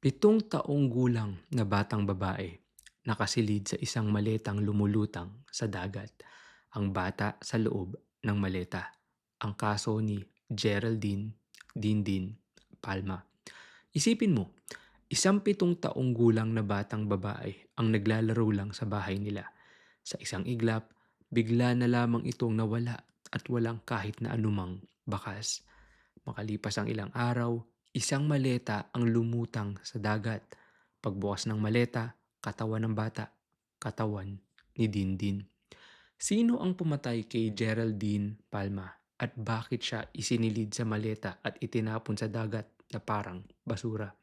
7 taong gulang na batang babae, nakasilid sa isang maletang lumulutang sa dagat. Ang bata sa loob ng maleta. Ang kaso ni Geraldine Dindin Palma. Isipin mo, isang 7 taong gulang na batang babae ang naglalaro lang sa bahay nila. Sa isang iglap, bigla na lamang itong nawala at walang kahit na anumang bakas. Makalipas ang ilang araw, isang maleta ang lumutang sa dagat. Pagbukas ng maleta, katawan ng bata, katawan ni Dindin. Sino ang pumatay kay Geraldine Palma at bakit siya isinilid sa maleta at itinapon sa dagat na parang basura?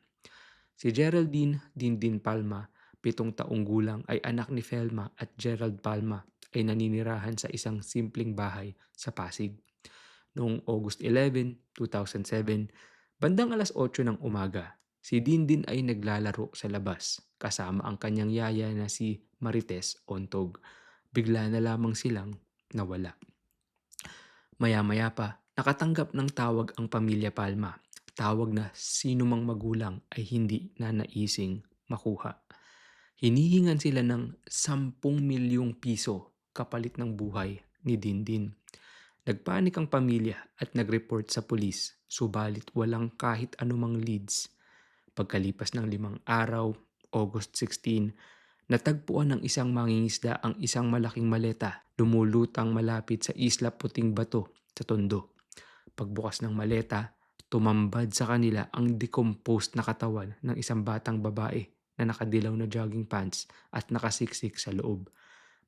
Si Geraldine Dindin Palma, 7 taong gulang, ay anak ni Felma at Gerald Palma, ay naninirahan sa isang simpleng bahay sa Pasig. Noong August 11, 2007, bandang alas 8 ng umaga, si Dindin ay naglalaro sa labas kasama ang kanyang yaya na si Marites Ontog. Bigla na lamang silang nawala. Maya-maya pa, nakatanggap ng tawag ang pamilya Palma. Tawag na sino mang magulang ay hindi na naising makuha. Hinihingan sila ng 10 milyong piso kapalit ng buhay ni Dindin. Nagpanik ang pamilya at nag-report sa pulis, subalit walang kahit anumang leads. Pagkalipas ng 5 araw, August 16, natagpuan ng isang mangingisda ang isang malaking maleta lumulutang malapit sa Isla Puting Bato sa Tondo. Pagbukas ng maleta, tumambad sa kanila ang decomposed na katawan ng isang batang babae na nakadilaw na jogging pants at nakasiksik sa loob.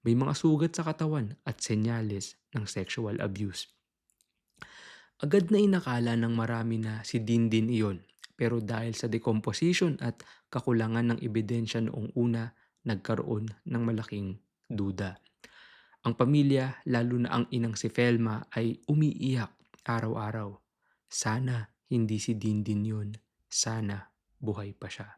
May mga sugat sa katawan at senyales ng sexual abuse. Agad na inakala ng marami na si Dindin iyon, pero dahil sa decomposition at kakulangan ng ebidensya noong una, nagkaroon ng malaking duda. Ang pamilya, lalo na ang inang si Felma, ay umiiyak araw-araw. Sana hindi si Dindin yun. Sana buhay pa siya.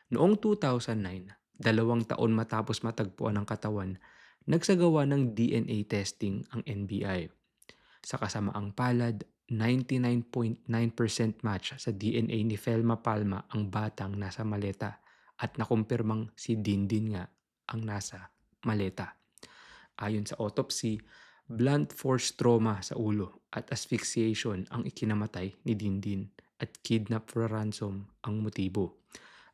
Noong 2009, 2 taon matapos matagpuan ang katawan, nagsagawa ng DNA testing ang NBI. Sa kasamaang palad, 99.9% match sa DNA ni Felma Palma ang batang nasa maleta at nakumpirmang si Dindin nga ang nasa maleta. Ayon sa autopsy, blunt force trauma sa ulo at asphyxiation ang ikinamatay ni Dindin at kidnap for ransom ang motibo.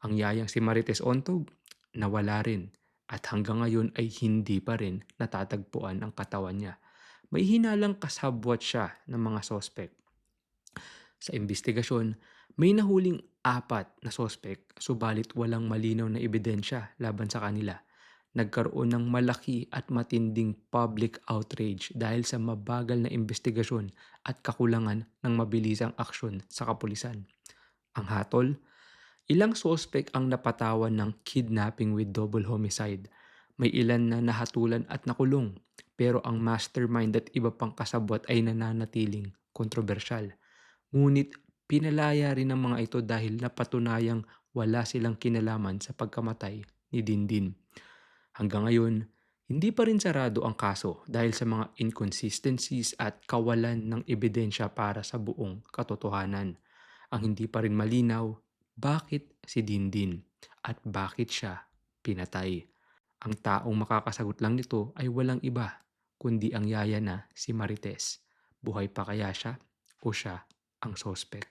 Ang yayang si Marites Ontog nawala rin at hanggang ngayon ay hindi pa rin natatagpuan ang katawan niya. May hinalang kasabwat siya ng mga sospek. Sa investigasyon, may nahuling 4 na sospek subalit walang malinaw na ebidensya laban sa kanila. Nagkaroon ng malaki at matinding public outrage dahil sa mabagal na investigasyon at kakulangan ng mabilisang aksyon sa kapulisan. Ang hatol, ilang sospek ang napatawan ng kidnapping with double homicide. May ilan na nahatulan at nakulong, pero ang mastermind at iba pang kasabwat ay nananatiling kontrobersyal. Ngunit pinalaya rin ng mga ito dahil napatunayang wala silang kinalaman sa pagkamatay ni Dindin. Hanggang ngayon, hindi pa rin sarado ang kaso dahil sa mga inconsistencies at kawalan ng ebidensya para sa buong katotohanan. Ang hindi pa rin malinaw, bakit si Dindin at bakit siya pinatay. Ang taong makakasagot lang nito ay walang iba kundi ang yaya na si Marites. Buhay pa kaya siya o siya ang sospek?